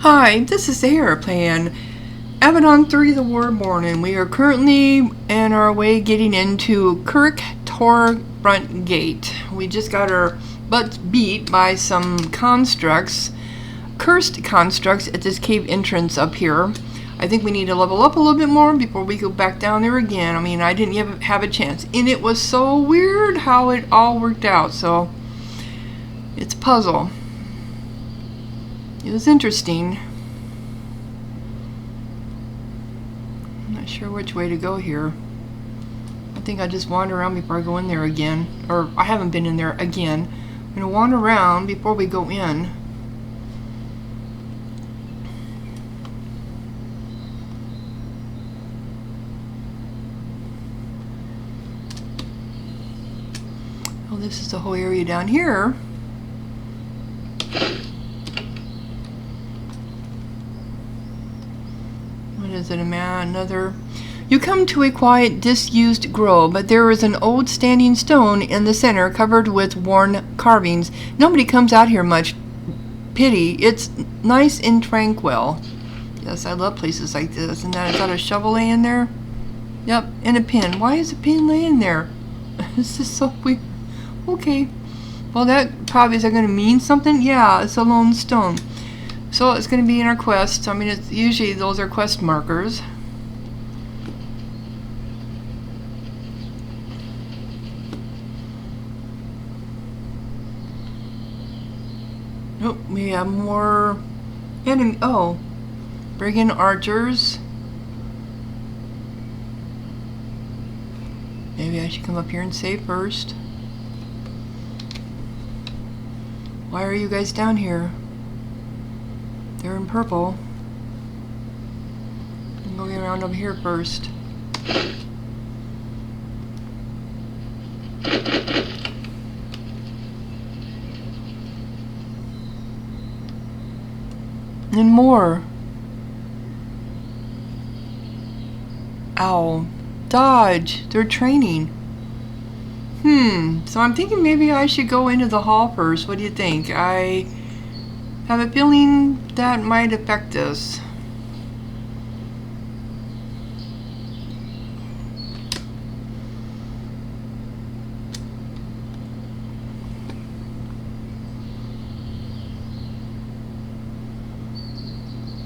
Hi, this is Sarah playing Avadon 3 The Warborn, and we are currently in our way getting into Kirk Tor Front Gate. We just got our butts beat by some constructs, cursed constructs at this cave entrance up here. I think we need to level up a little bit more before we go back down there again. I mean, I didn't even have a chance, and it was so weird how it all worked out, so it's a puzzle. It was interesting. I'm not sure which way to go here. I think I just wander around before I go in there again. Or I haven't been in there again. I'm going to wander around before we go in. Oh, this is the whole area down here. What is it, another? You come to a quiet, disused grove, but there is an old standing stone in the center covered with worn carvings. Nobody comes out here much. Pity. It's nice and tranquil. Yes, I love places like this. And is that a shovel laying there? Yep, and a pin. Why is a pin laying there? This is so weird. Okay. Well, that probably is that going to mean something? Yeah, it's a lone stone. So it's going to be in our quest. I mean, it's usually those are quest markers. Oh, we have more enemy. Oh, brigand archers. Maybe I should come up here and save first. Why are you guys down here? They're in purple. I'm going around over here first. And more. Ow. Dodge. They're training. So I'm thinking maybe I should go into the hall first. What do you think? I have a feeling that might affect us.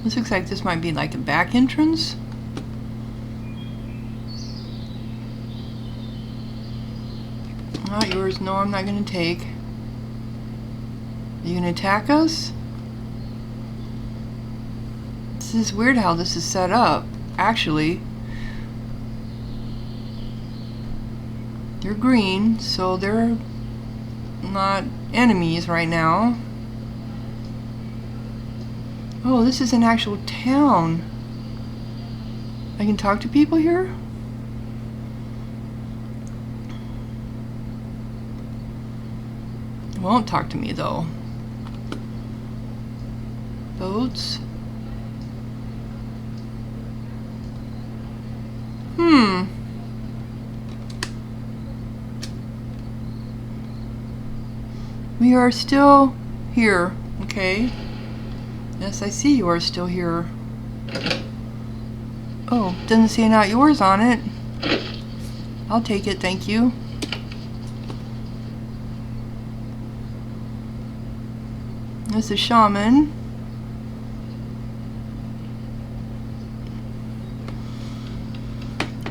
This looks like this might be like a back entrance. Not yours. No, I'm not going to take. Are you going to attack us? This is weird how this is set up, actually. They're green, so they're not enemies right now. Oh, this is an actual town. I can talk to people here? It won't talk to me, though. Boats. We are still here, okay? Yes, I see you are still here. Oh, doesn't say not yours on it. I'll take it, thank you. This is shaman.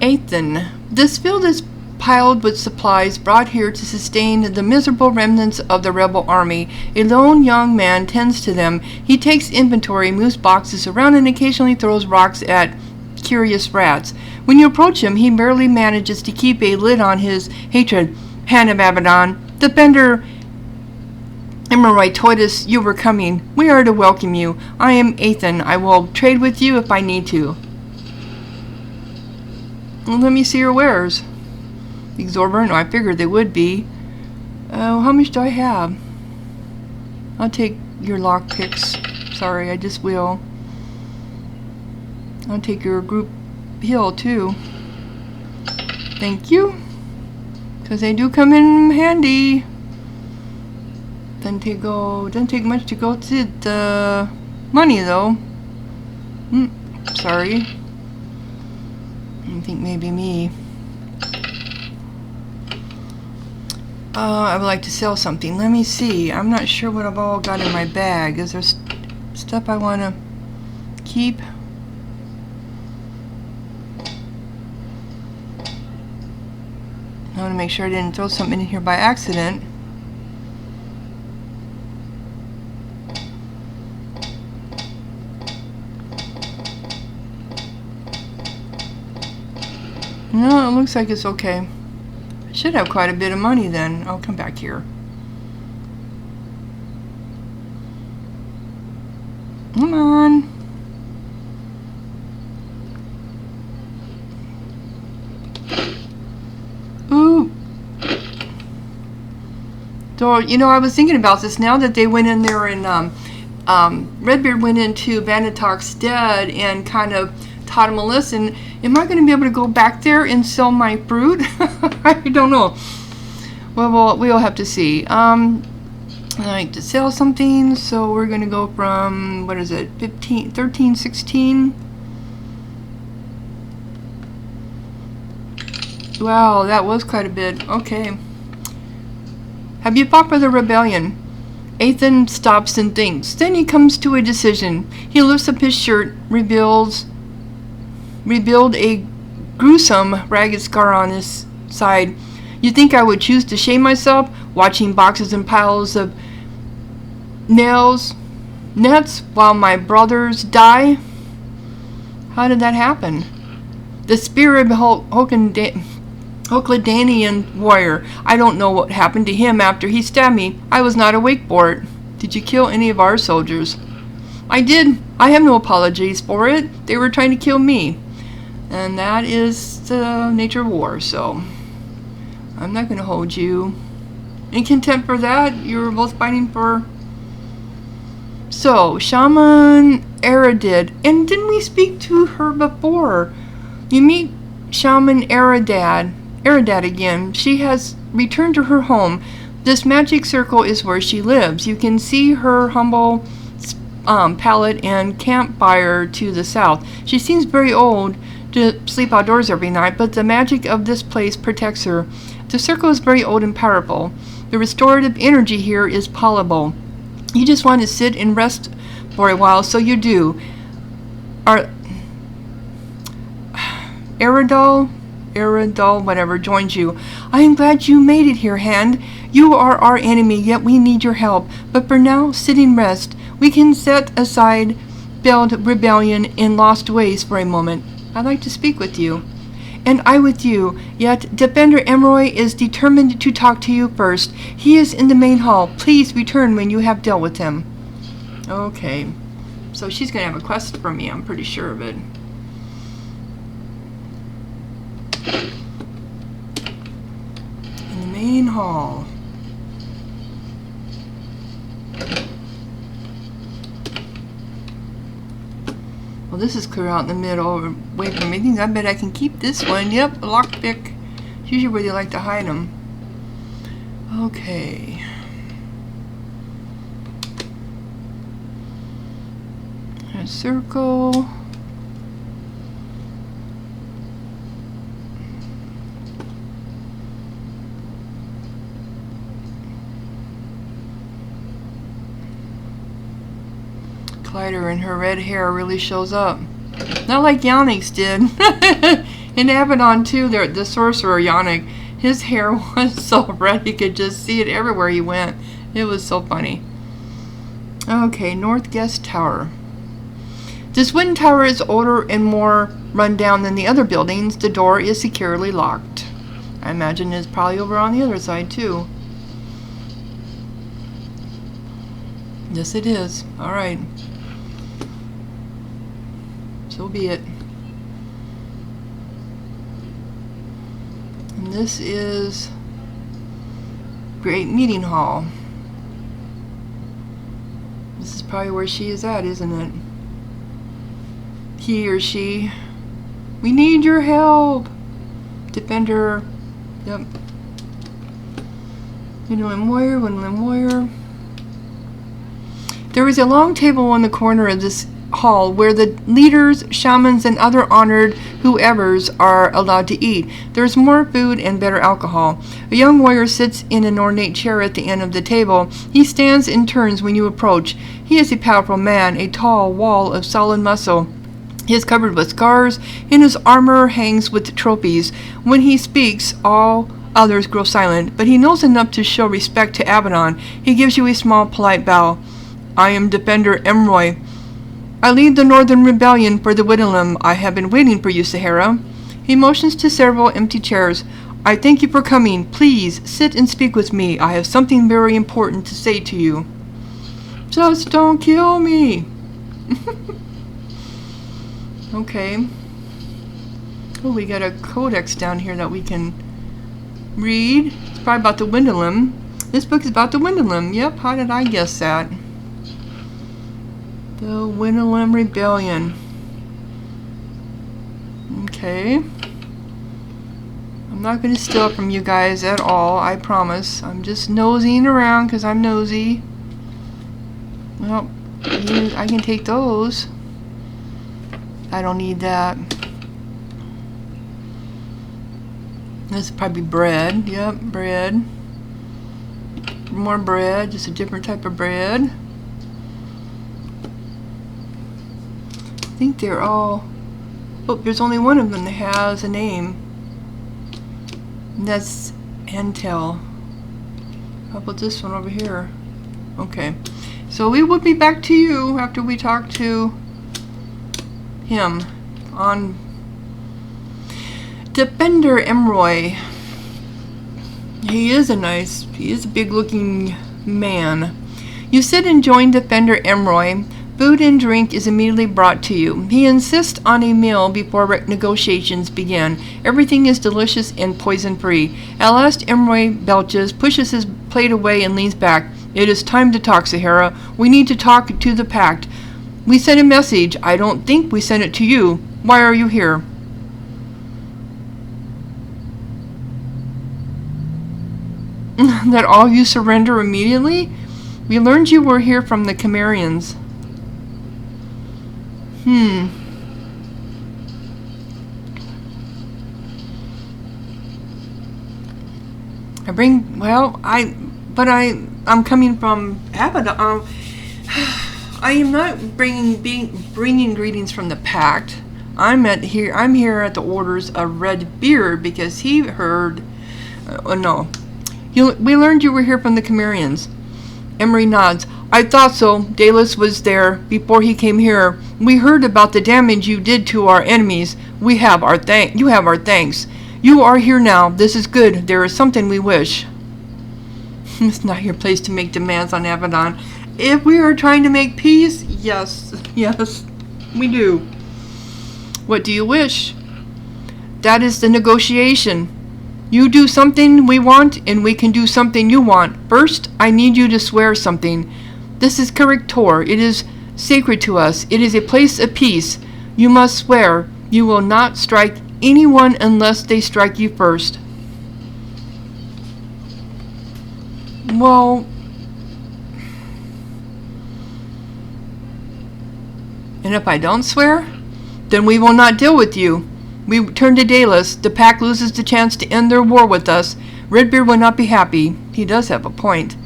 Athen. This field is piled with supplies brought here to sustain the miserable remnants of the rebel army. A lone young man tends to them. He takes inventory, moves boxes around, and occasionally throws rocks at curious rats. When you approach him, he barely manages to keep a lid on his hatred. Hand of Avadon. Defender Emory told us you were coming. We are to welcome you. I am Athen. I will trade with you if I need to. Well, let me see your wares. Exorbitant? I figured they would be. How much do I have? I'll take your lockpicks. Sorry, I just will. I'll take your group heal too. Thank you. Because they do come in handy. Doesn't take much to go to the money, though. Sorry. I think maybe me. I would like to sell something. Let me see. I'm not sure what I've all got in my bag. Is there stuff I want to keep? I want to make sure I didn't throw something in here by accident. No, it looks like it's okay. I should have quite a bit of money then. I'll come back here. Come on. Ooh. So, you know, I was thinking about this now that they went in there and Redbeard went into Vanitok's den and kind of taught him a lesson. Am I going to be able to go back there and sell my fruit? I don't know. Well, we'll have to see. I like to sell something, so we're going to go from, what is it, 13, 16. Wow, that was quite a bit. Okay. Have you fought for the rebellion? Ethan stops and thinks. Then he comes to a decision. He lifts up his shirt, rebuild a gruesome ragged scar on his side. You think I would choose to shame myself watching boxes and piles of nets while my brothers die? How did that happen? The spirit of Hochladanian warrior. I don't know what happened to him after he stabbed me. I was not awake for it. Did you kill any of our soldiers? I did. I have no apologies for it. They were trying to kill me. And that is the nature of war, so I'm not going to hold you in contempt for that. You were both fighting for... So, Shaman Eridid. And didn't we speak to her before? You meet Shaman Eridad again. She has returned to her home. This magic circle is where she lives. You can see her humble pallet and campfire to the south. She seems very old to sleep outdoors every night, but the magic of this place protects her. The circle is very old and powerful. The restorative energy here is palpable. You just want to sit and rest for a while, so you do. Eridol, whatever, joins you. I am glad you made it here, Hand. You are our enemy, yet we need your help. But for now, sit and rest. We can set aside Belled Rebellion in lost ways for a moment. I'd like to speak with you. And I with you. Yet Defender Emory is determined to talk to you first. He is in the main hall. Please return when you have dealt with him. Okay. So she's going to have a quest for me. I'm pretty sure of it. In the main hall. Well, this is clear out in the middle, away from anything. I bet I can keep this one. Yep, a lockpick. It's usually where they like to hide them. Okay. A circle. Clyder and her red hair really shows up. Not like Yannick's did. In Avadon too, the sorcerer Yannick, his hair was so red you could just see it everywhere he went. It was so funny. Okay, North Guest Tower. This wooden tower is older and more run down than the other buildings. The door is securely locked. I imagine it's probably over on the other side too. Yes, it is. All right. So be it. And this is Great Meeting Hall. This is probably where she is at, isn't it? He or she. We need your help. Defender. Yep. Gwendolyn Moyer. There is a long table in the corner of this hall where the leaders, shamans, and other honored whoever's are allowed to eat. There's more food and better alcohol. A young warrior sits in an ornate chair at the end of the table. He stands and turns when you approach. He is a powerful man, a tall wall of solid muscle. He is covered with scars, and his armor hangs with trophies. When he speaks, all others grow silent, but he knows enough to show respect to Avadon. He gives you a small, polite bow. I am Defender Emory. I lead the Northern Rebellion for the Whittleham. I have been waiting for you, Sahara. He motions to several empty chairs. I thank you for coming. Please, sit and speak with me. I have something very important to say to you. Just don't kill me. Okay. Oh, we got a codex down here that we can read. It's probably about the Whittleham. This book is about the Whittleham. Yep, how did I guess that? The Whittleham Rebellion. Okay. I'm not going to steal from you guys at all, I promise. I'm just nosing around because I'm nosy. Well, I can take those. I don't need that. This is probably bread. Yep, bread. More bread, just a different type of bread. I think they're all... Oh, there's only one of them that has a name. And that's Antel. How about this one over here? Okay. So we will be back to you after we talk to him on Defender Emory. He is a big looking man. You sit and join Defender Emory. Food and drink is immediately brought to you. He insists on a meal before negotiations begin. Everything is delicious and poison-free. At last, Emory belches, pushes his plate away, and leans back. It is time to talk, Sahara. We need to talk to the Pact. We sent a message. I don't think we sent it to you. Why are you here? That all you surrender immediately? We learned you were here from the Cimmerians. I'm coming from Avadon. I am not bringing greetings from the Pact. I'm here at the orders of Redbeard because he heard. We learned you were here from the Cimmerians. Emory nods. I thought so. Dallas was there before he came here. We heard about the damage you did to our enemies. You have our thanks. You are here now. This is good. There is something we wish. It's not your place to make demands on Avadon. If we are trying to make peace, yes, we do. What do you wish? That is the negotiation. You do something we want, and we can do something you want. First, I need you to swear something. This is Corrector. It is sacred to us. It is a place of peace. You must swear you will not strike anyone unless they strike you first. Well, and if I don't swear, then we will not deal with you. We turn to Dallas. The Pact loses the chance to end their war with us. Redbeard will not be happy. He does have a point.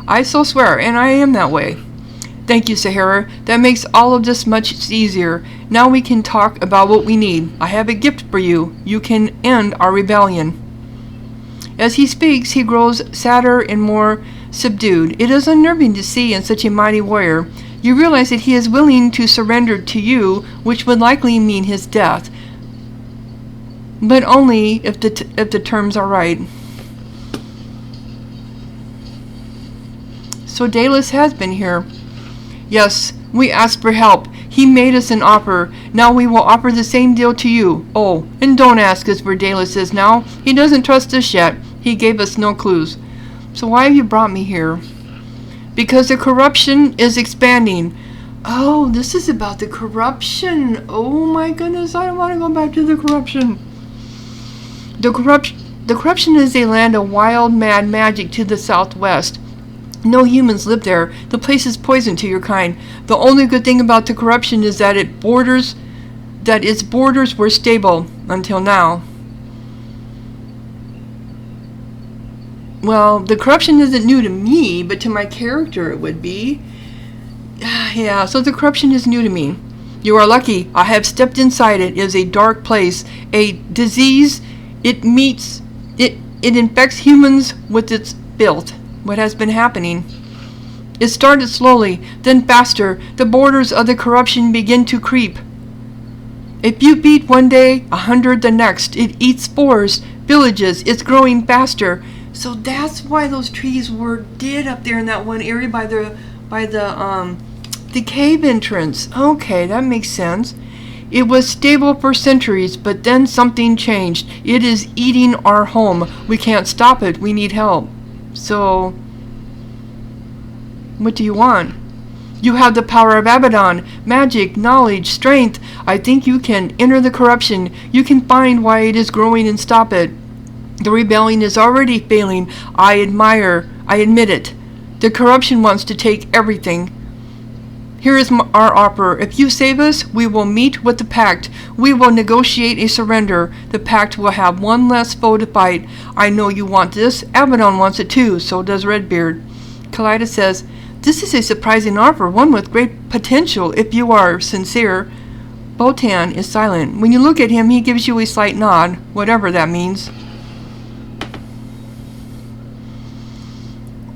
I so swear, and I am that way. Thank you, Sahara. That makes all of this much easier. Now we can talk about what we need. I have a gift for you. You can end our rebellion. As he speaks, he grows sadder and more subdued. It is unnerving to see in such a mighty warrior. You realize that he is willing to surrender to you, which would likely mean his death. But only if the terms are right. So Dallas has been here. Yes, we asked for help. He made us an offer. Now we will offer the same deal to you. Oh, and don't ask us where Dallas is now. He doesn't trust us yet. He gave us no clues. So why have you brought me here? Because the corruption is expanding. Oh, this is about the corruption. Oh my goodness, I don't want to go back to the corruption. The corruption is a land of wild, mad magic to the southwest. No humans live there. The place is poison to your kind. The only good thing about the corruption is that its borders were stable until now. Well, the corruption isn't new to me, but to my character it would be. Yeah, so the corruption is new to me. You are lucky. I have stepped inside it. It is a dark place. A disease. It infects humans with its filth. What has been happening? It started slowly, then faster. The borders of the corruption begin to creep. A few feet one day, 100 the next. It eats spores, villages. It's growing faster. So that's why those trees were dead up there in that one area by the cave entrance. Okay, that makes sense. It was stable for centuries, but then something changed. It is eating our home. We can't stop it. We need help. So, what do you want? You have the power of Avadon, magic, knowledge, strength. I think you can enter the corruption. You can find why it is growing and stop it. The rebellion is already failing. I admit it. The corruption wants to take everything. Here is our offer. If you save us, we will meet with the pact. We will negotiate a surrender. The pact will have one less foe to fight. I know you want this. Avadon wants it too. So does Redbeard. Kaleida says, this is a surprising offer, one with great potential if you are sincere. Botan is silent. When you look at him, he gives you a slight nod, whatever that means.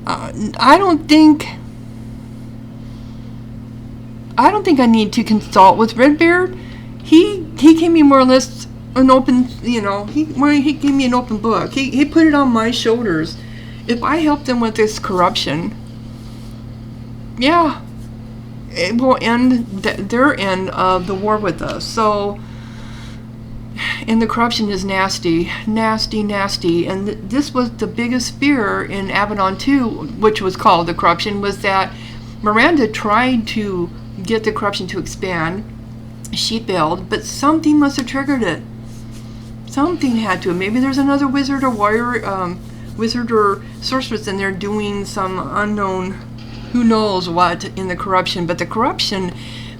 I don't think I need to consult with Redbeard. He gave me more or less an open, he gave me an open book. He put it on my shoulders. If I help them with this corruption, yeah, it will end their end of the war with us. So, and the corruption is nasty. And this was the biggest fear in Avadon 2, which was called the corruption, was that Miranda tried to get the corruption to expand. She failed, but something must have triggered it. Something had to. Maybe there's another wizard or warrior, wizard or sorceress in there doing some unknown, who knows what, in the corruption. But the corruption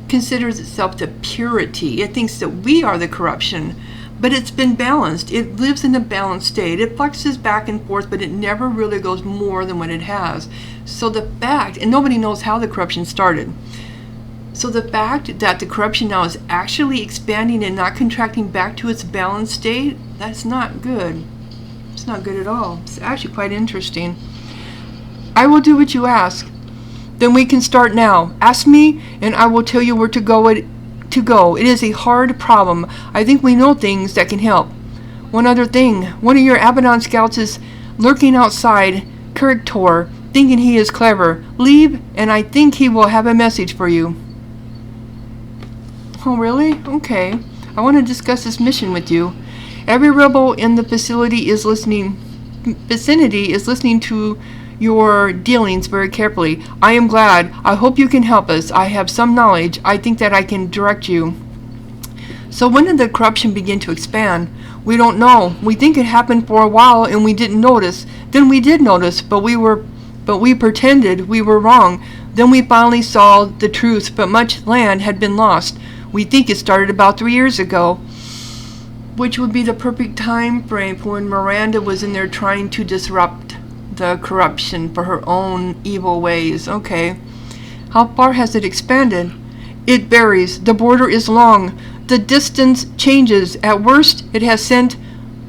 considers itself the purity. It thinks that we are the corruption, but it's been balanced. It lives in a balanced state. It fluxes back and forth, but it never really goes more than what it has. So the fact, and nobody knows how the corruption started. So the fact that the corruption now is actually expanding and not contracting back to its balanced state, that's not good. It's not good at all. It's actually quite interesting. I will do what you ask. Then we can start now. Ask me, and I will tell you where to go. It is a hard problem. I think we know things that can help. One other thing. One of your Avadon scouts is lurking outside Kirktor, thinking he is clever. Leave, and I think he will have a message for you. Oh, really? Okay. I want to discuss this mission with you. Every rebel in the vicinity is listening to your dealings very carefully. I am glad. I hope you can help us. I have some knowledge. I think that I can direct you. So when did the corruption begin to expand? We don't know. We think it happened for a while and we didn't notice. Then we did notice, but we pretended we were wrong. Then we finally saw the truth, but much land had been lost. We think it started about 3 years ago, which would be the perfect time frame for when Miranda was in there trying to disrupt the corruption for her own evil ways. Okay. How far has it expanded? It varies. The border is long. The distance changes. At worst, it has sent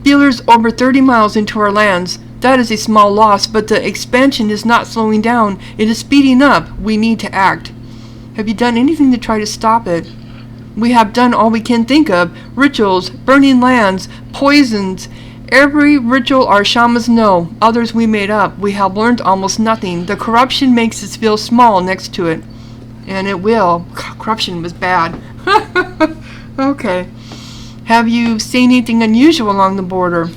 feelers over 30 miles into our lands. That is a small loss, but the expansion is not slowing down. It is speeding up. We need to act. Have you done anything to try to stop it? We have done all we can think of. Rituals, burning lands, poisons. Every ritual our shamans know. Others we made up. We have learned almost nothing. The corruption makes us feel small next to it. And it will. Corruption was bad. Okay. Have you seen anything unusual along the border?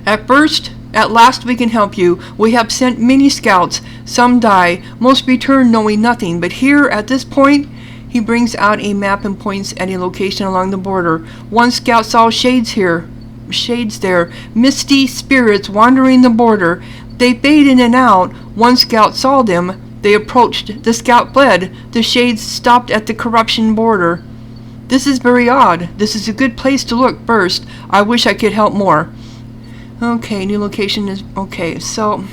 At last we can help you. We have sent many scouts. Some die. Most return knowing nothing. But here, at this point, he brings out a map and points at a location along the border. One scout saw shades there. Misty spirits wandering the border. They fade in and out. One scout saw them. They approached. The scout fled. The shades stopped at the corruption border. This is very odd. This is a good place to look first. I wish I could help more. Okay, new location is... Okay, so...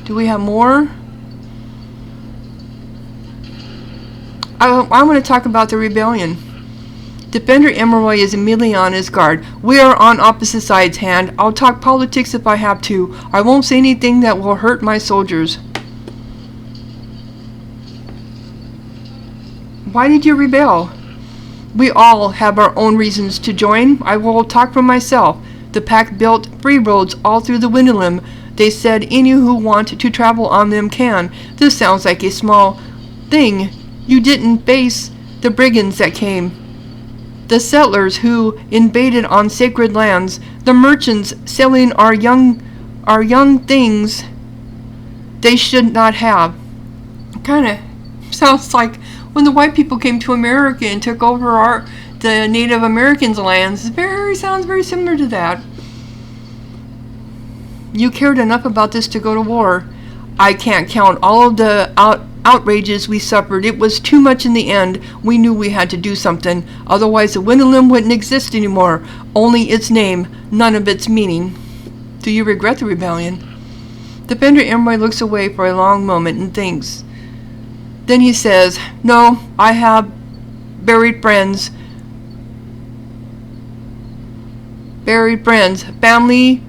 Do we have more? I want to talk about the rebellion. Defender Emory is immediately on his guard. We are on opposite sides, Hand. I'll talk politics if I have to. I won't say anything that will hurt my soldiers. Why did you rebel? We all have our own reasons to join. I will talk for myself. The pack built free roads all through the Windham. They said any who want to travel on them can. This sounds like a small thing. You didn't face the brigands that came. The settlers who invaded on sacred lands. The merchants selling our young things they should not have. Kind of sounds like when the white people came to America and took over the Native Americans' lands. Sounds very similar to that. You cared enough about this to go to war. I can't count all of the outrages we suffered. It was too much in the end. We knew we had to do something. Otherwise the Windham wouldn't exist anymore. Only its name, none of its meaning. Do you regret the rebellion? Defender Emory looks away for a long moment and thinks. Then he says, No, I have buried friends. Family,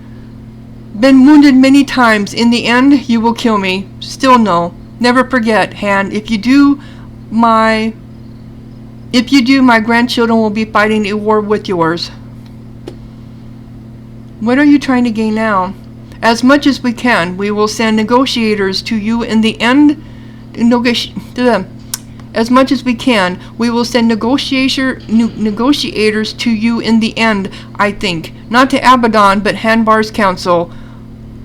been wounded many times. In the end, you will kill me. Still no. Never forget, Hand. If you do, my grandchildren will be fighting a war with yours. What are you trying to gain now? As much as we can. We will send negotiators to you in the end. As much as we can. We will send negotiators to you in the end, I think. Not to Avadon, but Hanbar's council.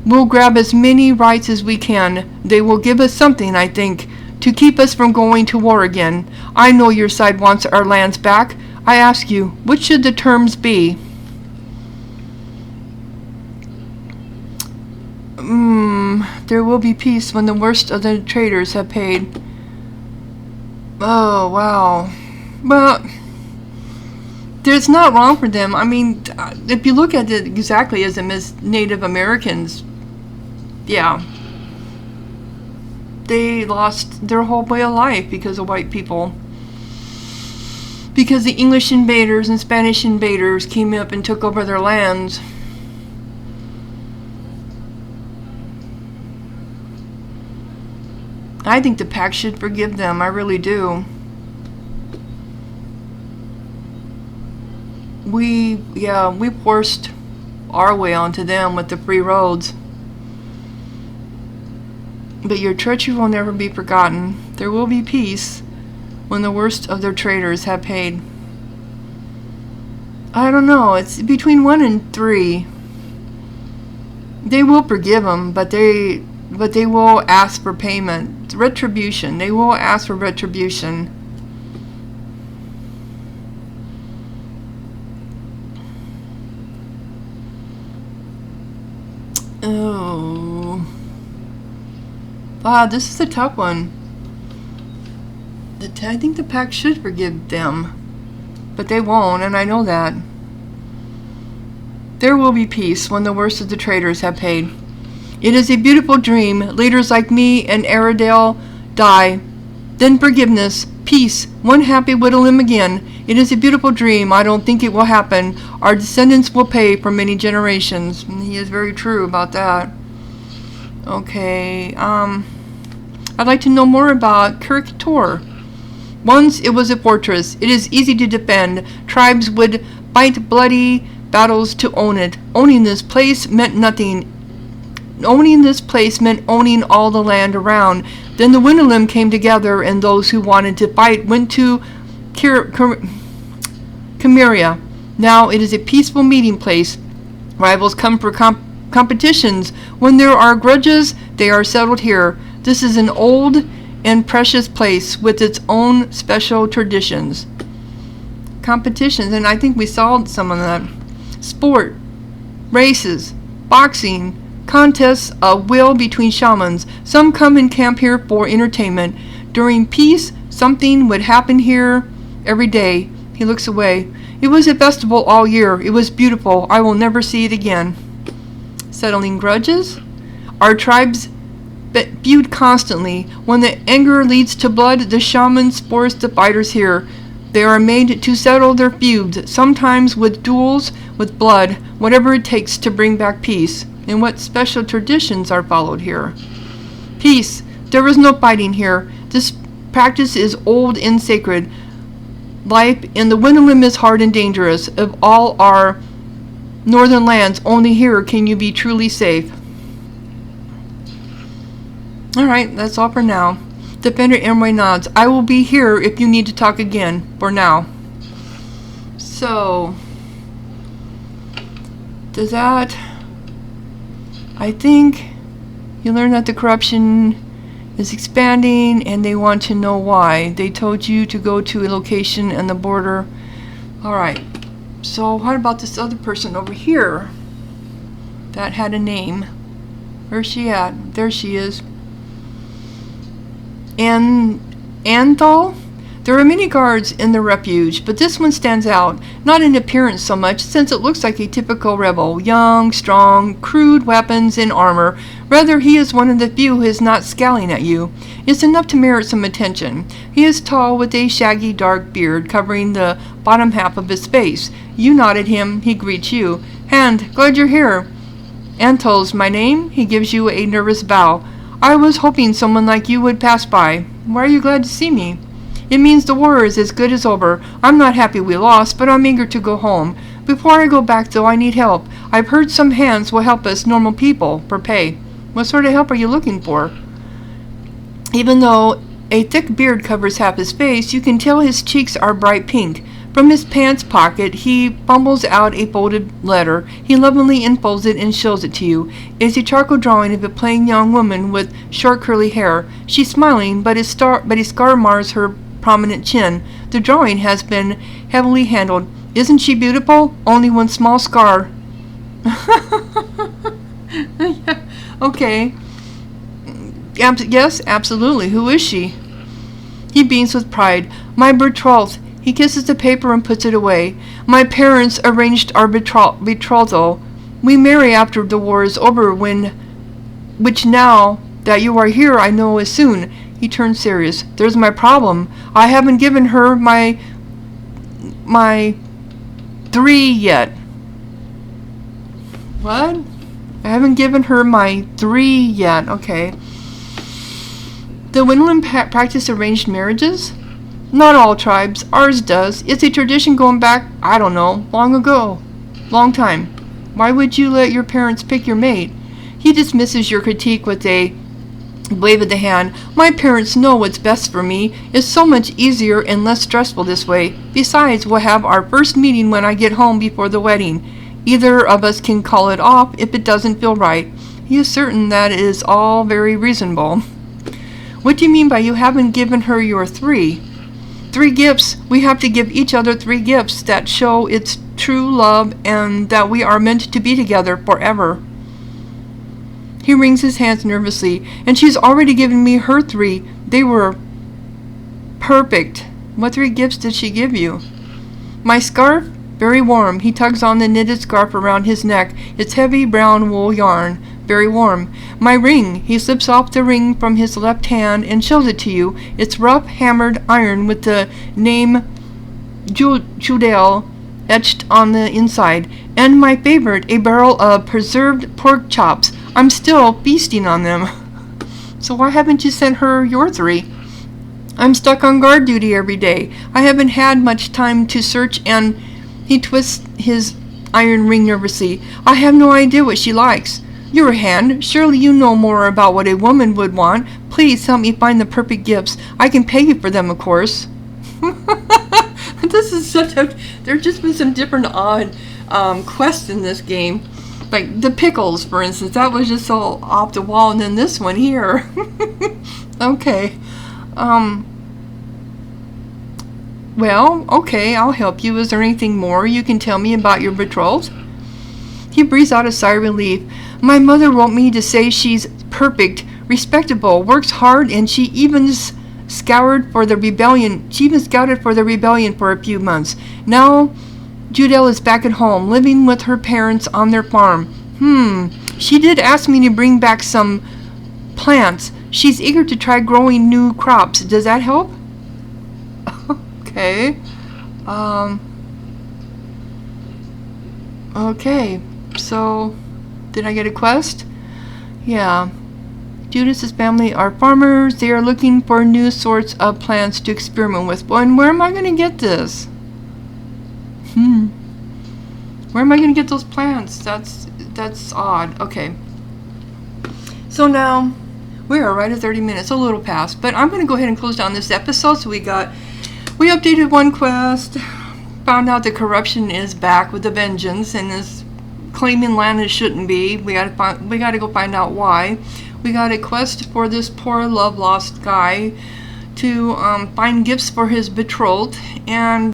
We'll grab as many rights as we can. They will give us something, I think, to keep us from going to war again. I know your side wants our lands back. I ask you, what should the terms be? There will be peace when the worst of the traitors have paid. Oh, wow. Well, it's not wrong for them. I mean, if you look at it exactly as them as Native Americans, yeah. They lost their whole way of life because of white people. Because the English invaders and Spanish invaders came up and took over their lands. I think the pack should forgive them. I really do. We forced our way onto them with the free roads. But your treachery will never be forgotten. There will be peace when the worst of their traitors have paid. I don't know. It's between 1 and 3. They will forgive them, but they will ask for payment. Retribution. They will ask for retribution. Oh. Wow, this is a tough one. I think the pack should forgive them. But they won't, and I know that. There will be peace when the worst of the traitors have paid. It is a beautiful dream. Leaders like me and Airedale die. Then forgiveness, peace, one happy Windham again. It is a beautiful dream. I don't think it will happen. Our descendants will pay for many generations. And he is very true about that. Okay, I'd like to know more about Kirk Tor. Once it was a fortress. It is easy to defend. Tribes would fight bloody battles to own it. Owning this place meant nothing. Owning this place meant owning all the land around. Then the Windham came together, and those who wanted to fight went to Chimeria. Now it is a peaceful meeting place. Rivals come for competitions. When there are grudges, they are settled here. This is an old and precious place with its own special traditions. Competitions, and I think we saw some of that. Sport, races, boxing, contests of will between shamans. Some come and camp here for entertainment. During peace, something would happen here every day. He looks away. It was a festival all year. It was beautiful. I will never see it again. Settling grudges? Our tribes feud constantly. When the anger leads to blood, the shamans force the fighters here. They are made to settle their feuds, sometimes with duels, with blood, whatever it takes to bring back peace. And what special traditions are followed here? Peace. There is no fighting here. This practice is old and sacred. Life in the Winterland is hard and dangerous. Of all our northern lands, only here can you be truly safe. Alright, that's all for now. Defender Emory nods. I will be here if you need to talk again. For now. So, does that... I think you learn that the corruption is expanding and they want to know why. They told you to go to a location and the border. Alright. So what about this other person over here that had a name? Where's she at? There she is. Anthol? There are many guards in the refuge, but this one stands out, not in appearance so much, since it looks like a typical rebel, young, strong, crude weapons and armor. Rather, he is one of the few who is not scowling at you. It's enough to merit some attention. He is tall, with a shaggy dark beard covering the bottom half of his face. You nod at him, he greets you. Hand, glad you're here. Antol's my name. He gives you a nervous bow. I was hoping someone like you would pass by. Why are you glad to see me? It means the war is as good as over. I'm not happy we lost, but I'm eager to go home. Before I go back, though, I need help. I've heard some hands will help us normal people for pay. What sort of help are you looking for? Even though a thick beard covers half his face, you can tell his cheeks are bright pink. From his pants pocket, he fumbles out a folded letter. He lovingly unfolds it and shows it to you. It is a charcoal drawing of a plain young woman with short curly hair. She's smiling, but a scar mars her prominent chin. The drawing has been heavily handled. Isn't she beautiful? Only one small scar. Yeah, okay. Yes, absolutely. Who is she? He beams with pride. My betrothed. He kisses the paper and puts it away. My parents arranged our betrothal. We marry after the war is over, which now that you are here I know is soon. He turns serious. There's my problem. I haven't given her my 3 yet. What? I haven't given her my 3 yet. Okay. The Winland practice arranged marriages? Not all tribes. Ours does. It's a tradition going back, I don't know, long ago. Long time. Why would you let your parents pick your mate? He dismisses your critique with a wave of the hand. My parents know what's best for me. It's so much easier and less stressful this way. Besides, we'll have our first meeting when I get home before the wedding. Either of us can call it off if it doesn't feel right. He is certain that is all very reasonable. What do you mean by you haven't given her your 3? 3 gifts. We have to give each other 3 gifts that show it's true love and that we are meant to be together forever. He wrings his hands nervously. And she's already given me her 3. They were perfect. What 3 gifts did she give you? My scarf? Very warm. He tugs on the knitted scarf around his neck. It's heavy brown wool yarn. Very warm. My ring. He slips off the ring from his left hand and shows it to you. It's rough hammered iron with the name Judale etched on the inside. And my favorite, a barrel of preserved pork chops. I'm still feasting on them. So why haven't you sent her your 3? I'm stuck on guard duty every day. I haven't had much time to search, and he twists his iron ring nervously. I have no idea what she likes. Your hand. Surely you know more about what a woman would want. Please help me find the perfect gifts. I can pay you for them, of course. This is such a... There's just been some different odd quests in this game. Like the pickles, for instance. That was just so off the wall. And then this one here. Okay. Well, okay, I'll help you. Is there anything more you can tell me about your betrothed? He breathes out a sigh of relief. My mother wrote me to say she's perfect, respectable, works hard, and she even scouted for the rebellion for a few months. Now Judelle is back at home, living with her parents on their farm. She did ask me to bring back some plants. She's eager to try growing new crops. Does that help? Okay. Okay. So, did I get a quest? Yeah. Judith's family are farmers. They are looking for new sorts of plants to experiment with. And where am I going to get this? Where am I going to get those plants? That's odd. Okay. So now, we are right at 30 minutes, a little past. But I'm going to go ahead and close down this episode. So we updated one quest, found out that corruption is back with a vengeance and is claiming land it shouldn't be. We got to go find out why. We got a quest for this poor love lost guy to find gifts for his betrothed, and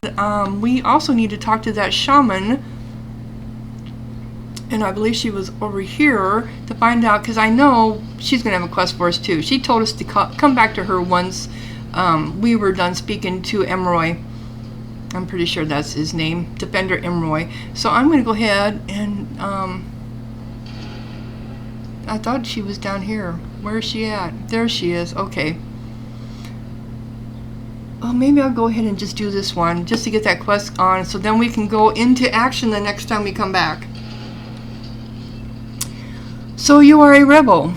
we also need to talk to that shaman, and I believe she was over here, to find out, because I know she's going to have a quest for us too. She told us to come back to her once we were done speaking to Emory. I'm pretty sure that's his name, Defender Emory. So I'm going to go ahead and I thought she was down here. Where is she at? There she is. Okay. Well, maybe I'll go ahead and just do this one, just to get that quest on, so then we can go into action the next time we come back. So you are a rebel.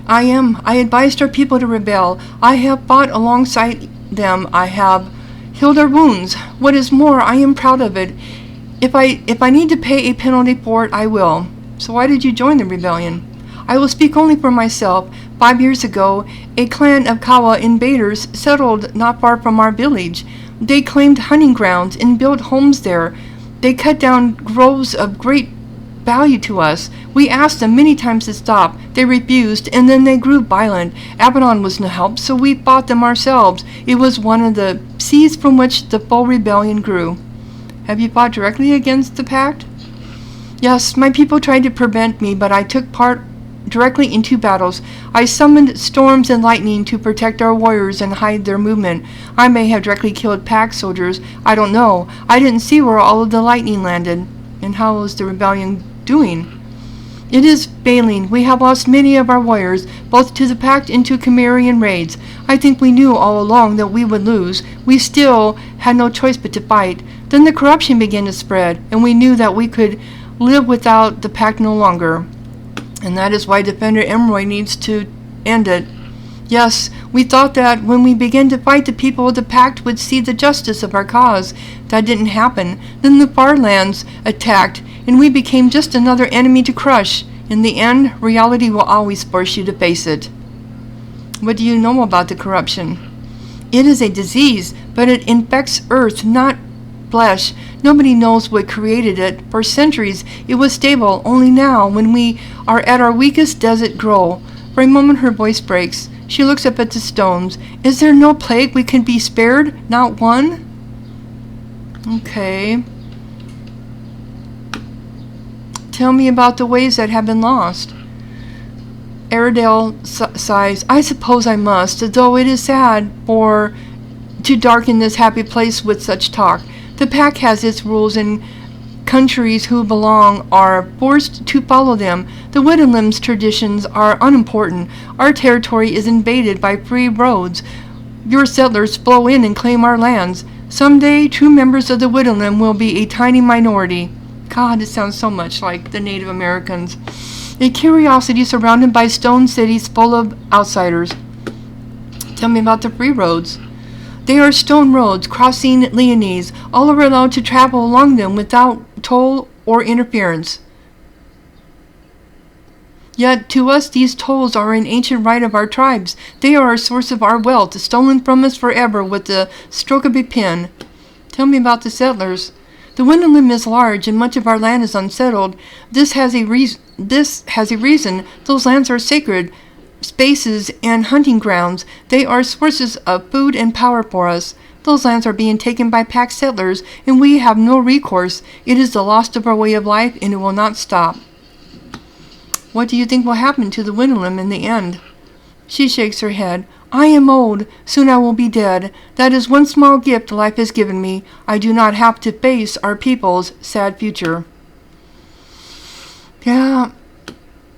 I am. I advised our people to rebel. I have fought alongside them. I have healed their wounds. What is more, I am proud of it. If I need to pay a penalty for it, I will. So why did you join the rebellion? I will speak only for myself. 5 years ago, a clan of Kawa invaders settled not far from our village. They claimed hunting grounds and built homes there. They cut down groves of great value to us. We asked them many times to stop. They refused, and then they grew violent. Avadon was no help, so we fought them ourselves. It was one of the seeds from which the full rebellion grew. Have you fought directly against the pact? Yes, my people tried to prevent me, but I took part directly in 2 battles. I summoned storms and lightning to protect our warriors and hide their movement. I may have directly killed pack soldiers. I don't know. I didn't see where all of the lightning landed. And how is the rebellion doing? It is failing. We have lost many of our warriors, both to the pact and to Cimmerian raids. I think we knew all along that we would lose. We still had no choice but to fight. Then the corruption began to spread, and we knew that we could live without the pact no longer. And that is why Defender Emory needs to end it. Yes, we thought that when we began to fight, the people of the pact would see the justice of our cause. That didn't happen. Then the Farlands attacked, and we became just another enemy to crush. In the end, reality will always force you to face it. What do you know about the corruption? It is a disease, but it infects earth, not flesh. Nobody knows what created it. For centuries, it was stable. Only now, when we are at our weakest, does it grow. For a moment, her voice breaks. She looks up at the stones. Is there no plague we can be spared? Not one? Okay. Tell me about the ways that have been lost. Airedale sighs. I suppose I must, though it is sad to darken this happy place with such talk. The pack has its rules, and countries who belong are forced to follow them. The Widowlands' traditions are unimportant. Our territory is invaded by free roads. Your settlers flow in and claim our lands. Someday, true members of the Widowland will be a tiny minority. God, it sounds so much like the Native Americans. A curiosity surrounded by stone cities full of outsiders. Tell me about the free roads. They are stone roads crossing Leonese. All are allowed to travel along them without toll or interference. Yet to us these tolls are an ancient right of our tribes. They are a source of our wealth, stolen from us forever with the stroke of a pen. Tell me about the settlers. The Windowland is large, and much of our land is unsettled. This has a reason. Those lands are sacred. spaces and hunting grounds. They are sources of food and power for us. Those lands are being taken by pack settlers, and we have no recourse. It is the loss of our way of life, and it will not stop. What do you think will happen to the Winnelim in the end? She shakes her head. I am old. Soon I will be dead. That is one small gift life has given me. I do not have to face our people's sad future. Yeah,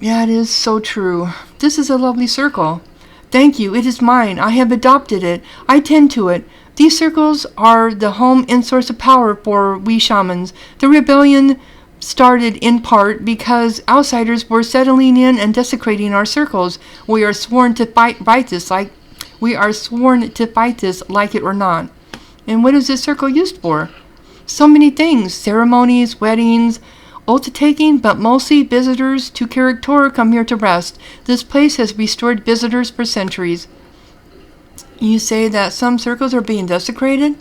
it is so true. This is a lovely circle. Thank you. It is mine. I have adopted it. I tend to it. These circles are the home and source of power for we shamans. The rebellion started in part because outsiders were settling in and desecrating our circles. We are sworn to fight this like it or not. And what is this circle used for? So many things: ceremonies, weddings, oath taking, but mostly visitors to Karaktor come here to rest. This place has restored visitors for centuries. You say that some circles are being desecrated?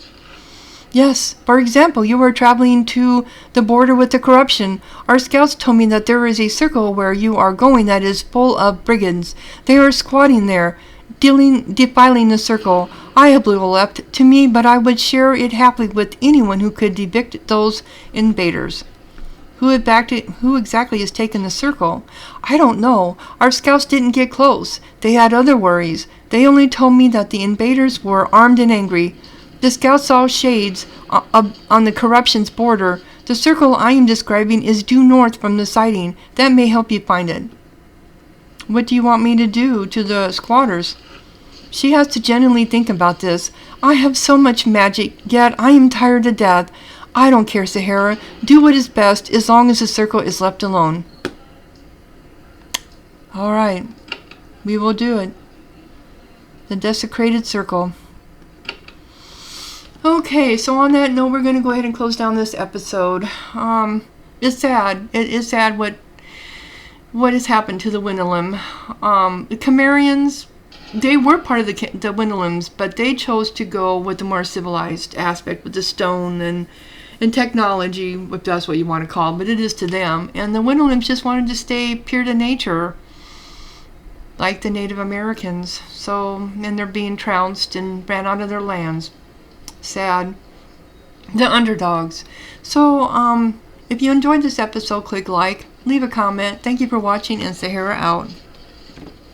Yes. For example, you were traveling to the border with the corruption. Our scouts told me that there is a circle where you are going that is full of brigands. They are squatting there, defiling the circle. I have little left to me, but I would share it happily with anyone who could evict those invaders. Who exactly has taken the circle? I don't know. Our scouts didn't get close. They had other worries. They only told me that the invaders were armed and angry. The scouts saw shades on the corruption's border. The circle I am describing is due north from the sighting. That may help you find it. What do you want me to do to the squatters? She has to genuinely think about this. I have so much magic, yet I am tired to death. I don't care, Sahara. Do what is best as long as the circle is left alone. All right. We will do it. The desecrated circle. Okay, so on that note, we're going to go ahead and close down this episode. It's sad. It is sad what has happened to the Winnelim. The Camarians, they were part of the Winnelims, but they chose to go with the more civilized aspect, with the stone and technology, if that's what you want to call it, but it is to them. And the Winnelims just wanted to stay pure to nature, like the Native Americans. And they're being trounced and ran out of their lands. Sad. The underdogs. So, if you enjoyed this episode, click like, leave a comment. Thank you for watching, and Sahara out.